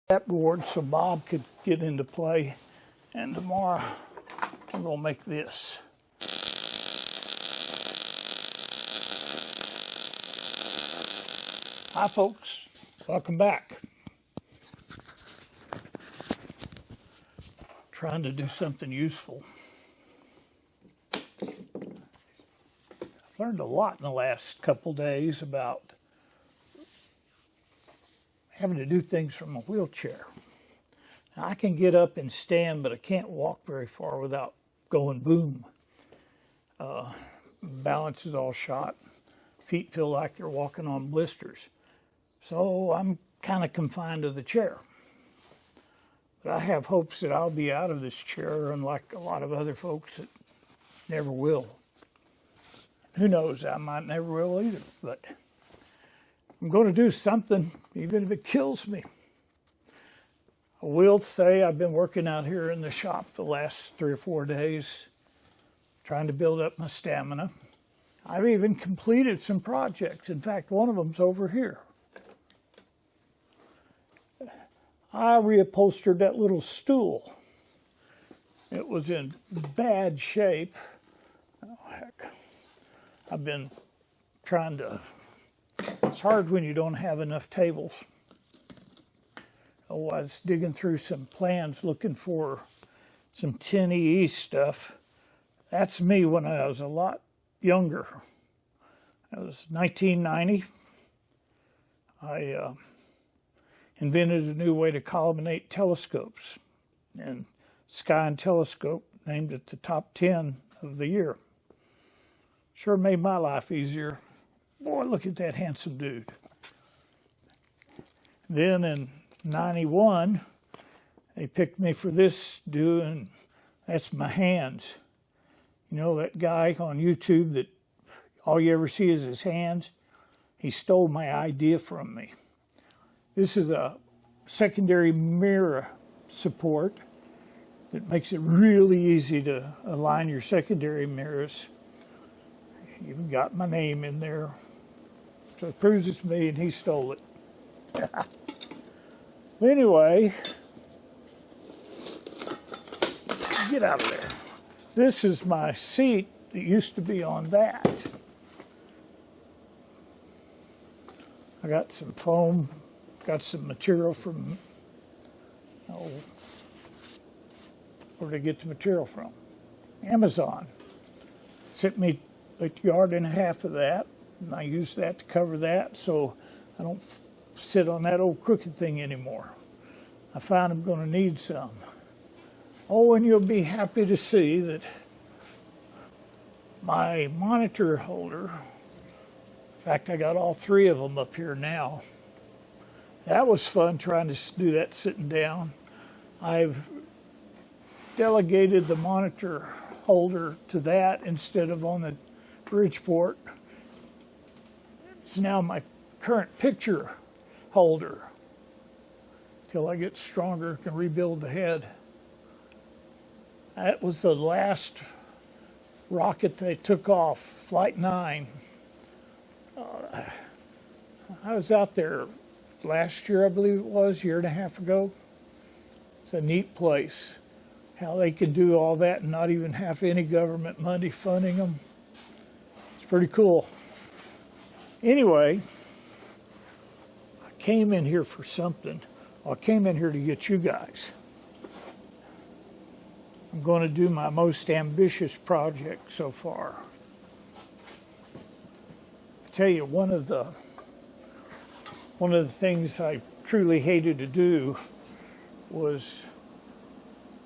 that board so Bob could get into play. And tomorrow I'm going to make this. Hi folks, welcome back. Trying to do something useful. I've learned a lot in the last couple days about having to do things from a wheelchair. Now, I can get up and stand, but I can't walk very far without going boom. Balance is all shot. Feet feel like they're walking on blisters. So I'm kind of confined to the chair. But I have hopes that I'll be out of this chair, unlike a lot of other folks that never will. Who knows, I might never will either, but I'm going to do something, even if it kills me. I will say I've been working out here in the shop the last 3 or 4 days, trying to build up my stamina. I've even completed some projects. In fact, one of them's over here. I reupholstered that little stool. It was in bad shape. Oh, heck. I've been trying to... It's hard when you don't have enough tables. Oh, I was digging through some plans looking for some 10EE stuff. That's me when I was a lot younger. It was 1990. I invented a new way to collimate telescopes, and Sky and Telescope named it the top 10 of the year. Sure made my life easier. Boy, look at that handsome dude. Then in 91, they picked me for this dude, and that's my hands. You know that guy on YouTube that all you ever see is his hands? He stole my idea from me. This is a secondary mirror support that makes it really easy to align your secondary mirrors. Even got my name in there. So it proves it's me and he stole it. Anyway, get out of there. This is my seat that used to be on that. I got some foam, got some material from, where did I get the material from? Amazon. Sent me a yard and a half of that, and I use that to cover that so I don't sit on that old crooked thing anymore. I find I'm going to need some. Oh, and you'll be happy to see that my monitor holder, in fact, I got all 3 of them up here now. That was fun trying to do that sitting down. I've delegated the monitor holder to that instead of on the Bridgeport. It's now my current picture holder till I get stronger and can rebuild the head. That was the last rocket they took off, Flight 9. I was out there last year, I believe it was, a year and a half ago. It's a neat place. How they can do all that and not even have any government money funding them. It's pretty cool. Anyway, I came in here for something. I came in here to get you guys. I'm going to do my most ambitious project so far. I tell you, one of the things I truly hated to do was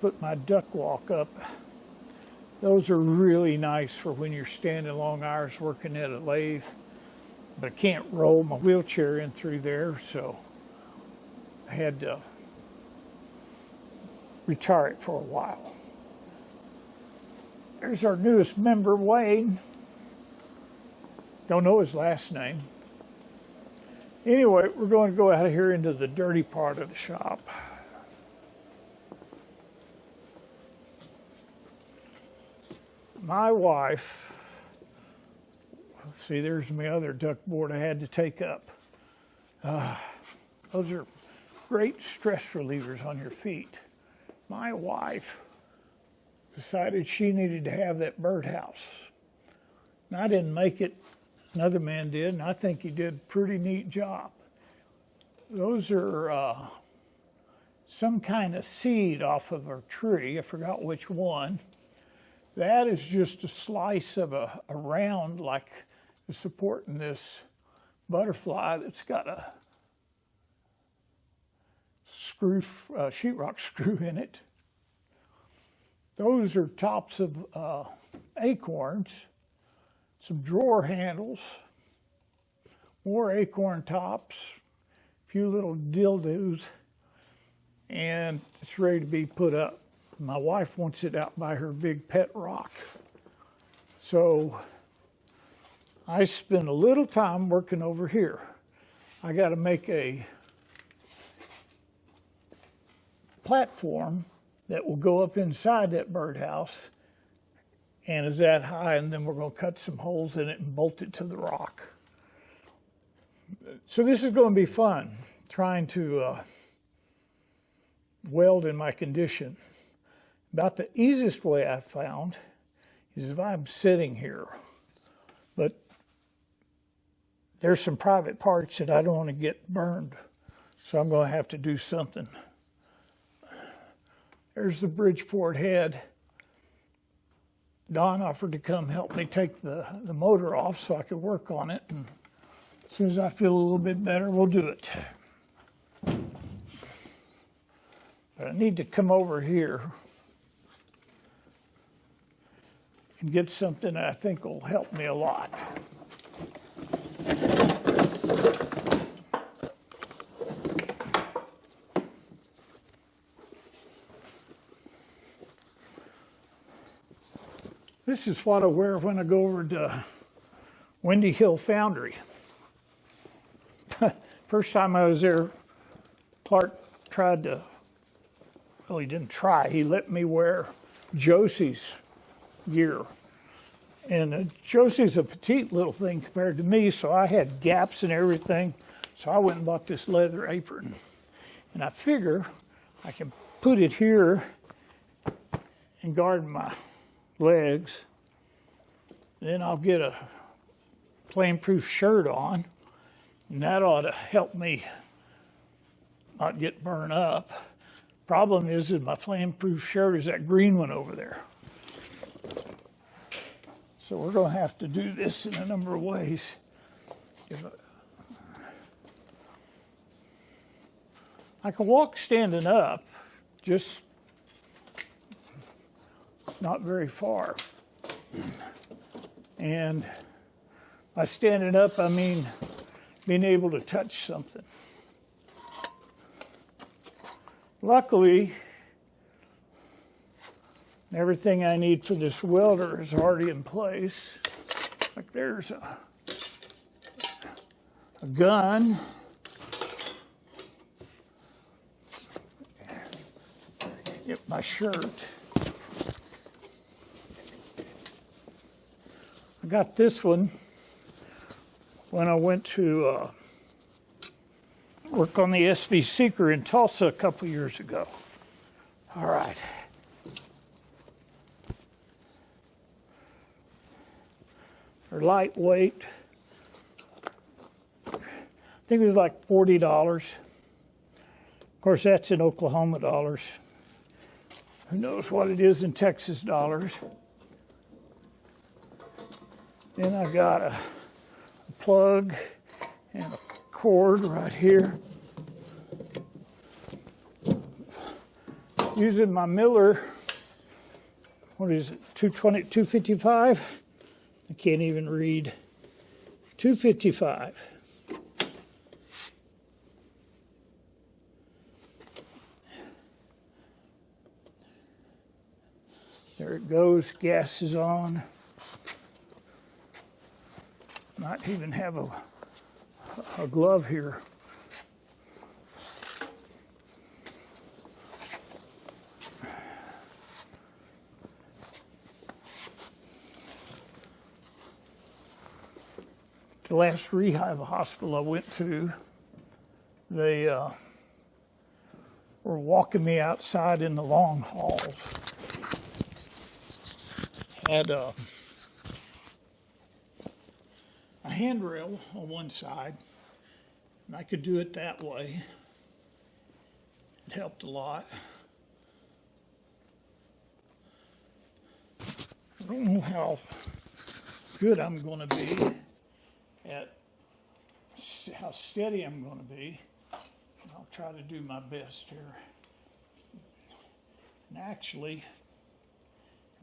put my duck walk up. Those are really nice for when you're standing long hours working at a lathe, but I can't roll my wheelchair in through there, so I had to retire it for a while. There's our newest member, Wayne. Don't know his last name. Anyway, we're going to go out of here into the dirty part of the shop. My wife, see, there's my other duck board I had to take up. Those are great stress relievers on your feet. My wife decided she needed to have that birdhouse. And I didn't make it, another man did, and I think he did a pretty neat job. Those are some kind of seed off of a tree, I forgot which one. That is just a slice of a round like is supporting this butterfly that's got a screw, sheetrock screw in it. Those are tops of acorns, some drawer handles, more acorn tops, a few little dildos, and it's ready to be put up. My wife wants it out by her big pet rock. So I spent a little time working over here. I got to make a platform that will go up inside that birdhouse and is that high, and then we're going to cut some holes in it and bolt it to the rock. So this is going to be fun, trying to weld in my condition. About the easiest way I've found is if I'm sitting here, but there's some private parts that I don't want to get burned, so I'm going to have to do something. There's the Bridgeport head. Don offered to come help me take the motor off so I could work on it, and as soon as I feel a little bit better, we'll do it. But I need to come over here and get something that I think will help me a lot. This is what I wear when I go over to Windy Hill Foundry. First time I was there, Clark tried to, well, he didn't try, he let me wear Josie's gear. And Josie's a petite little thing compared to me, so I had gaps and everything. So I went and bought this leather apron. And I figure I can put it here and guard my legs. Then I'll get a flame-proof shirt on, and that ought to help me not get burned up. Problem is that my flame-proof shirt is that green one over there. So we're going to have to do this in a number of ways. I can walk standing up, just not very far. And by standing up, I mean being able to touch something. Luckily, everything I need for this welder is already in place. Like there's a gun. Get my shirt. I got this one when I went to work on the SV Seeker in Tulsa a couple years ago. All right. They're lightweight. I think it was like $40. Of course, that's in Oklahoma dollars. Who knows what it is in Texas dollars? Then I got a plug and a cord right here. Using my Miller, what is it, 220, 255? I can't even read. 255. There it goes, gas is on. Might even have a glove here. The last rehab hospital I went to, they were walking me outside in the long hauls. Had a handrail on one side, and I could do it that way. It helped a lot. I don't know how good I'm going to be at how steady I'm going to be. I'll try to do my best here. And actually,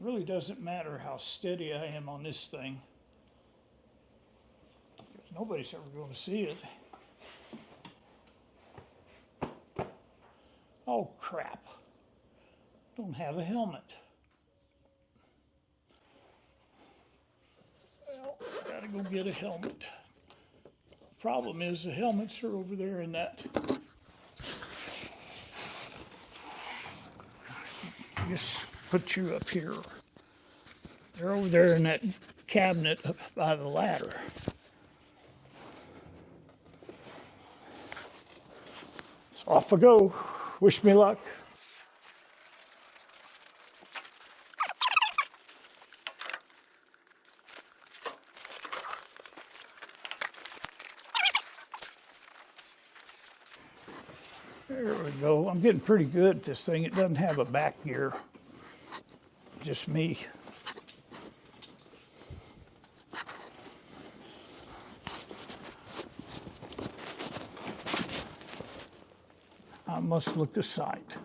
it really doesn't matter how steady I am on this thing, because nobody's ever going to see it. Oh crap, don't have a helmet. Well, gotta go get a helmet. Problem is the helmets are over there in that. Just put you up here. They're over there in that cabinet up by the ladder. So off I go. Wish me luck. There we go. I'm getting pretty good at this thing. It doesn't have a back gear. Just me. I must look a sight.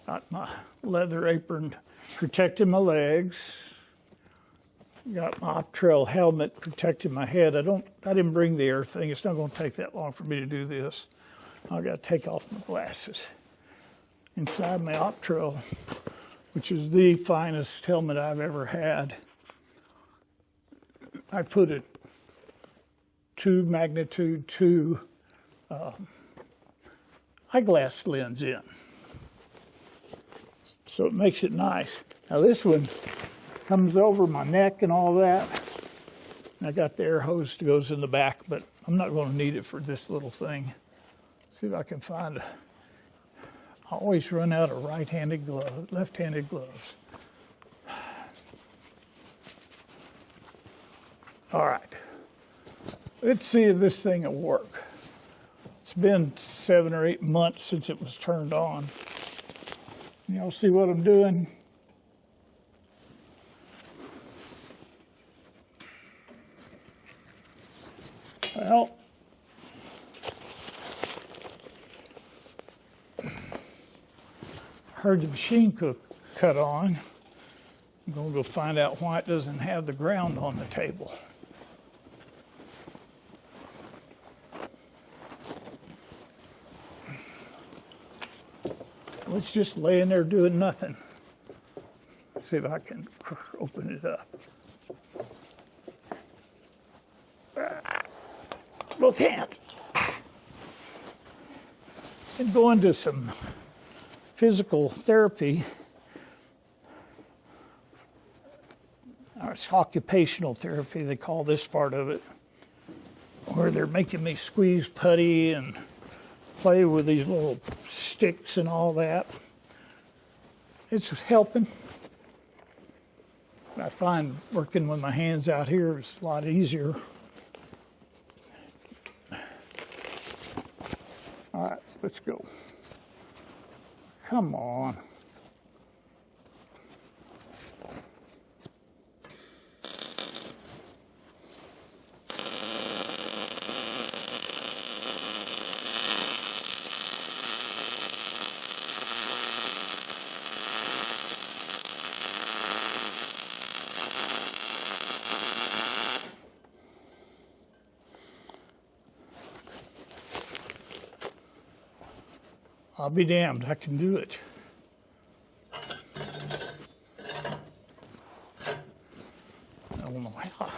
Got my leather apron protecting my legs. Got my trail helmet protecting my head. I didn't bring the air thing. It's not going to take that long for me to do this. I got to take off my glasses. Inside my op trail, which is the finest helmet I've ever had, I put a 2 magnitude 2 eyeglass lens in. So it makes it nice. Now this one comes over my neck and all that. And I got the air hose that goes in the back, but I'm not going to need it for this little thing. See if I can find a. I always run out of right-handed gloves, left-handed gloves. All right. Let's see if this thing will work. It's been 7 or 8 months since it was turned on. Y'all see what I'm doing? Well, I heard the machine cut on. I'm going to go find out why it doesn't have the ground on the table. It's just laying there doing nothing. Let's see if I can open it up. Both hands. Been going to some physical therapy. Or it's occupational therapy, they call this part of it, where they're making me squeeze putty and play with these little sticks and all that. It's helping. I find working with my hands out here is a lot easier. All right, let's go. Come on. I'll be damned, I can do it. I don't know how.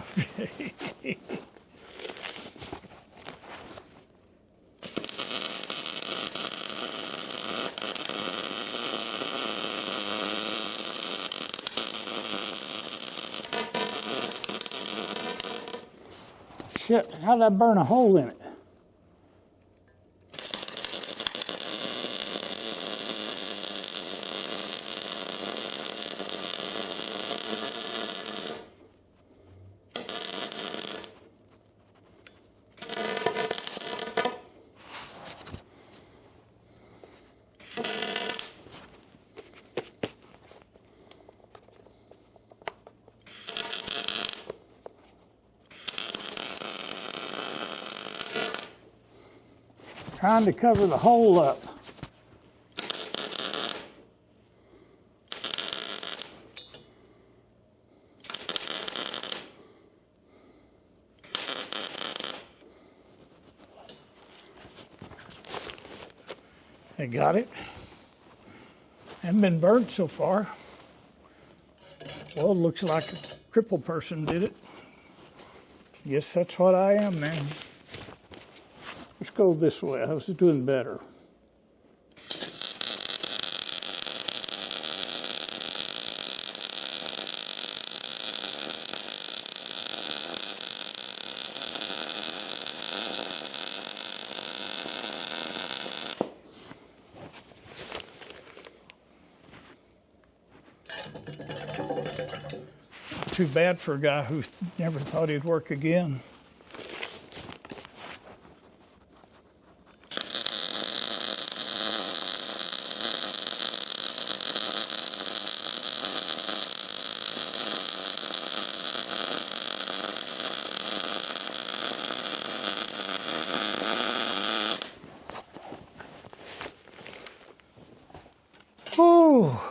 Shit, how did I burn a hole in it? trying to cover the hole up. I got it. Haven't been burnt so far. Well, it looks like a crippled person did it. Guess that's what I am, man. Let's go this way. I was doing better. Too bad for a guy who never thought he'd work again. Oh.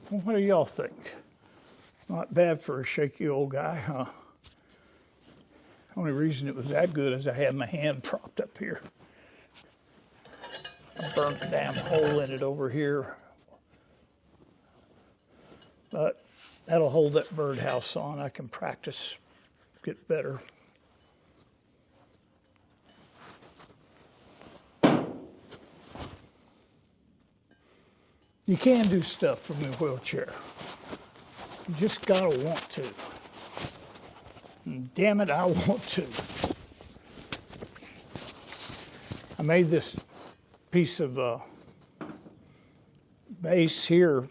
Well, what do y'all think? Not bad for a shaky old guy, huh? Only reason it was that good is I had my hand propped up here. I burnt a damn hole in it over here. But that'll hold that birdhouse on. I can practice, get better. You can do stuff from the wheelchair. You just gotta want to. And damn it, I want to. I made this piece of base here.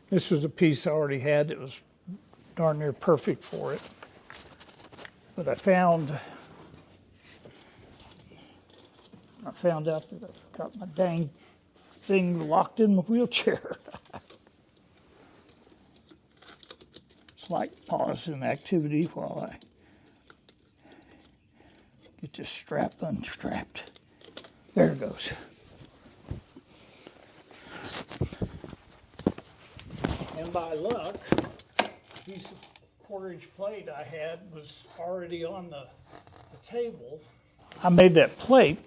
This was a piece I already had that was darn near perfect for it. But I found out that I got my dang thing locked in the wheelchair. It's like pausing activity while I get this strap unstrapped. There it goes. And by luck, a piece of quarter-inch plate I had was already on the table. I made that plate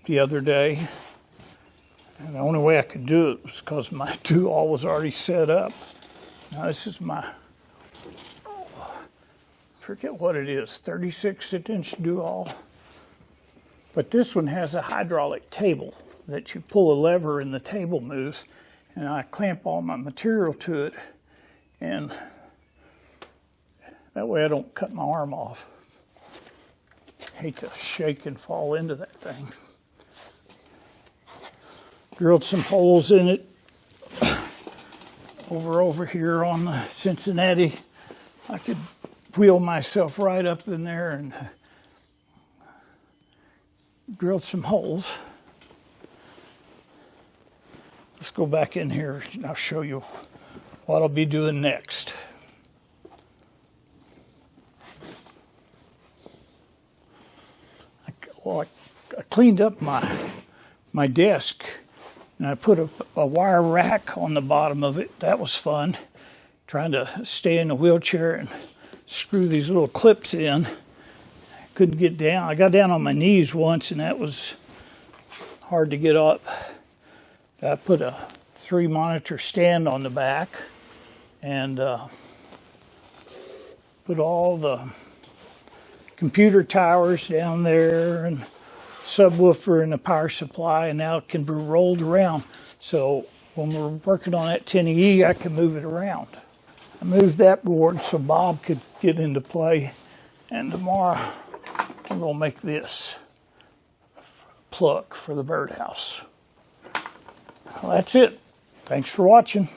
the other day. And the only way I could do it was because my DoAll was already set up. Now this is my, forget what it is, 36-inch DoAll. But this one has a hydraulic table that you pull a lever and the table moves. And I clamp all my material to it. And that way I don't cut my arm off. I hate to shake and fall into that thing. Drilled some holes in it over here on the Cincinnati. I could wheel myself right up in there and drilled some holes. Let's go back in here and I'll show you what I'll be doing next. I cleaned up my desk. And I put a wire rack on the bottom of it. That was fun. Trying to stay in the wheelchair and screw these little clips in. Couldn't get down. I got down on my knees once and that was hard to get up. I put a 3-monitor stand on the back and put all the computer towers down there and subwoofer and the power supply, and now it can be rolled around. So when we're working on that 10E, I can move it around. I moved that board so Bob could get into play, and tomorrow I'm going to make this plug for the birdhouse. Well, that's it. Thanks for watching.